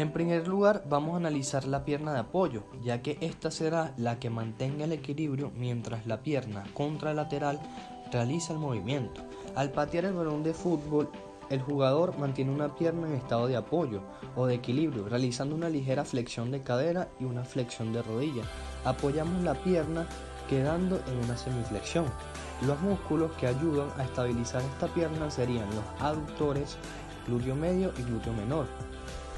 En primer lugar, vamos a analizar la pierna de apoyo, ya que esta será la que mantenga el equilibrio mientras la pierna contralateral realiza el movimiento. Al patear el balón de fútbol, el jugador mantiene una pierna en estado de apoyo o de equilibrio, realizando una ligera flexión de cadera y una flexión de rodilla. Apoyamos la pierna quedando en una semiflexión. Los músculos que ayudan a estabilizar esta pierna serían los aductores, glúteo medio y glúteo menor.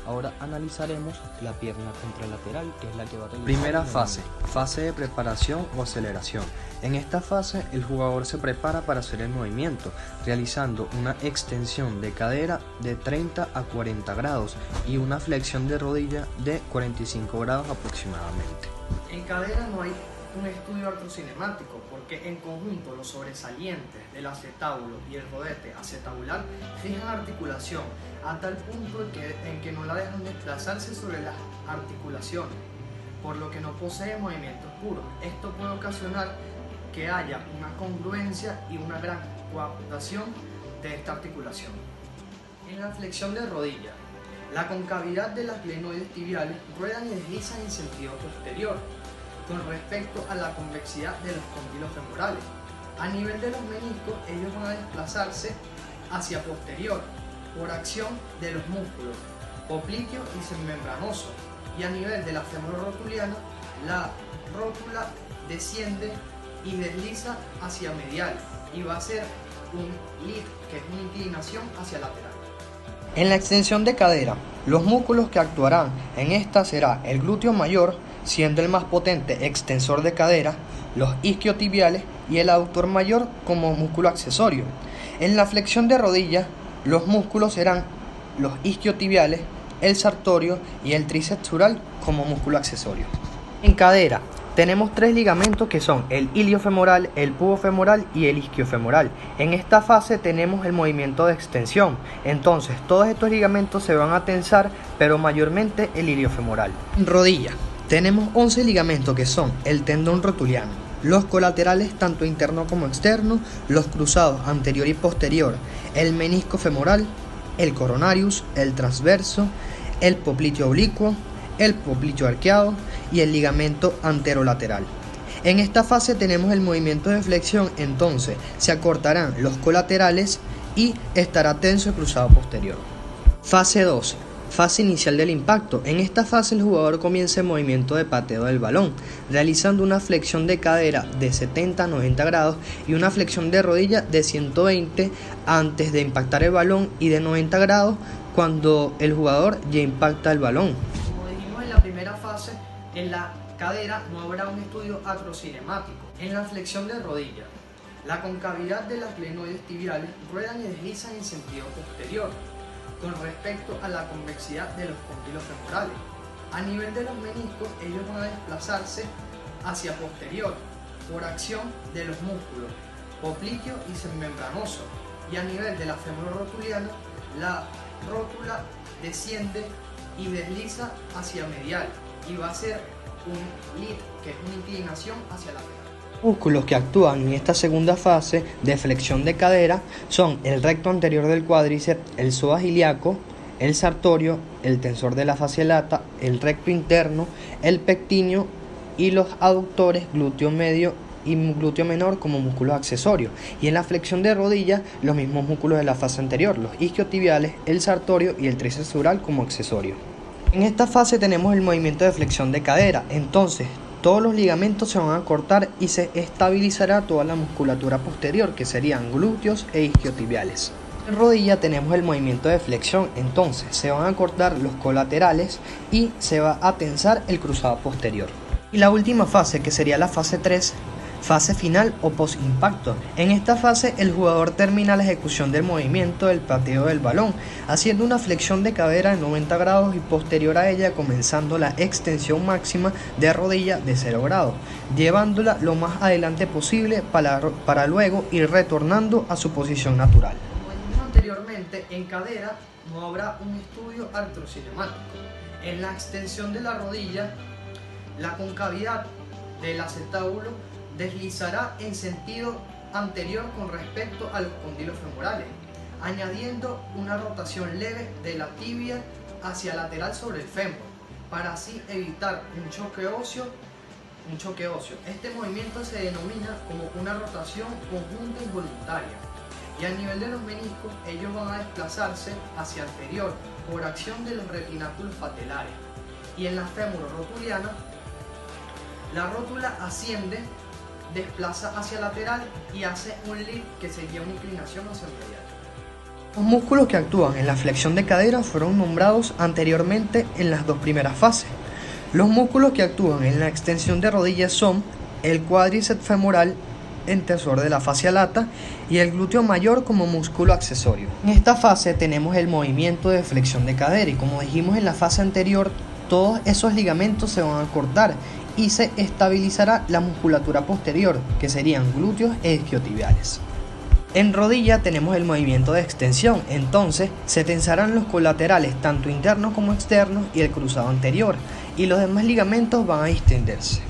Ahora analizaremos la pierna contralateral, que es la que va a realizar. Primera fase de preparación o aceleración. En esta fase el jugador se prepara para hacer el movimiento, realizando una extensión de cadera de 30 a 40 grados y una flexión de rodilla de 45 grados aproximadamente. En cadera no hay un estudio artrocinemático porque en conjunto los sobresalientes del acetábulo y el rodete acetabular fijan articulación a tal punto en que no la dejan desplazarse sobre las articulaciones, por lo que no posee movimientos puros. Esto puede ocasionar que haya una congruencia y una gran coaptación de esta articulación. En la flexión de rodilla, la concavidad de las glenoides tibiales ruedan y deslizan en sentido posterior con respecto a la convexidad de los cóndilos femorales. A nivel de los meniscos, ellos van a desplazarse hacia posterior por acción de los músculos popliteo y semimembranoso, y a nivel de la femorrotuliana, la rótula desciende y desliza hacia medial y va a ser un lead, que es una inclinación hacia lateral. En la extensión de cadera, los músculos que actuarán en esta será el glúteo mayor, siendo el más potente extensor de cadera, los isquiotibiales y el aductor mayor como músculo accesorio. En la flexión de rodilla, los músculos serán los isquiotibiales, el sartorio y el tríceps sural como músculo accesorio. En cadera tenemos tres ligamentos que son el iliofemoral, el pubofemoral y el isquiofemoral. En esta fase tenemos el movimiento de extensión, entonces todos estos ligamentos se van a tensar, pero mayormente el iliofemoral. En rodilla tenemos 11 ligamentos que son el tendón rotuliano, los colaterales tanto interno como externo, los cruzados anterior y posterior, el menisco femoral, el coronarius, el transverso, el popliteo oblicuo, el popliteo arqueado y el ligamento anterolateral. En esta fase tenemos el movimiento de flexión, entonces se acortarán los colaterales y estará tenso el cruzado posterior. Fase 2. Fase inicial del impacto. En esta fase el jugador comienza el movimiento de pateo del balón, realizando una flexión de cadera de 70 a 90 grados y una flexión de rodilla de 120 antes de impactar el balón y de 90 grados cuando el jugador ya impacta el balón. Como dijimos en la primera fase, en la cadera no habrá un estudio acrocinemático. En la flexión de rodilla, la concavidad de las glenoides tibiales ruedan y deslizan en sentido posterior con respecto a la convexidad de los cóndilos femorales. A nivel de los meniscos, ellos van a desplazarse hacia posterior por acción de los músculos popliteo y semimembranoso, y a nivel de la femorrotuliana, la rótula desciende y desliza hacia medial y va a ser un lead, que es una inclinación hacia lateral. Músculos que actúan en esta segunda fase de flexión de cadera son el recto anterior del cuádriceps, el psoas ilíaco, el sartorio, el tensor de la fascia lata, el recto interno, el pectíneo y los aductores glúteo medio y glúteo menor como músculos accesorios. Y en la flexión de rodilla, los mismos músculos de la fase anterior, los isquiotibiales, el sartorio y el tríceps sural como accesorios. En esta fase tenemos el movimiento de flexión de cadera, entonces todos los ligamentos se van a cortar y se estabilizará toda la musculatura posterior, que serían glúteos e isquiotibiales. En rodilla tenemos el movimiento de flexión, entonces se van a cortar los colaterales y se va a tensar el cruzado posterior. Y la última fase, que sería la fase 3, fase final o post-impacto. En esta fase el jugador termina la ejecución del movimiento del pateo del balón, haciendo una flexión de cadera de 90 grados y posterior a ella comenzando la extensión máxima de rodilla de 0 grados, llevándola lo más adelante posible para luego ir retornando a su posición natural. Como dijimos anteriormente, en cadera no habrá un estudio artrocinemático. En la extensión de la rodilla, la concavidad del acetábulo deslizará en sentido anterior con respecto a los cóndilos femorales, añadiendo una rotación leve de la tibia hacia lateral sobre el fémur, para así evitar un choque óseo. Este movimiento se denomina como una rotación conjunta involuntaria. Y a nivel de los meniscos, ellos van a desplazarse hacia anterior por acción de los retináculos patelares. Y en la fémuro-rotuliana, la rótula asciende, desplaza hacia lateral y hace un lift, que sería una inclinación hacia el medial. Los músculos que actúan en la flexión de cadera fueron nombrados anteriormente en las dos primeras fases. Los músculos que actúan en la extensión de rodillas son el cuádriceps femoral, entesor de la fascia lata, y el glúteo mayor como músculo accesorio. En esta fase tenemos el movimiento de flexión de cadera y, como dijimos en la fase anterior, todos esos ligamentos se van a cortar y se estabilizará la musculatura posterior, que serían glúteos e isquiotibiales. En rodilla tenemos el movimiento de extensión, entonces se tensarán los colaterales tanto internos como externos y el cruzado anterior, y los demás ligamentos van a distenderse.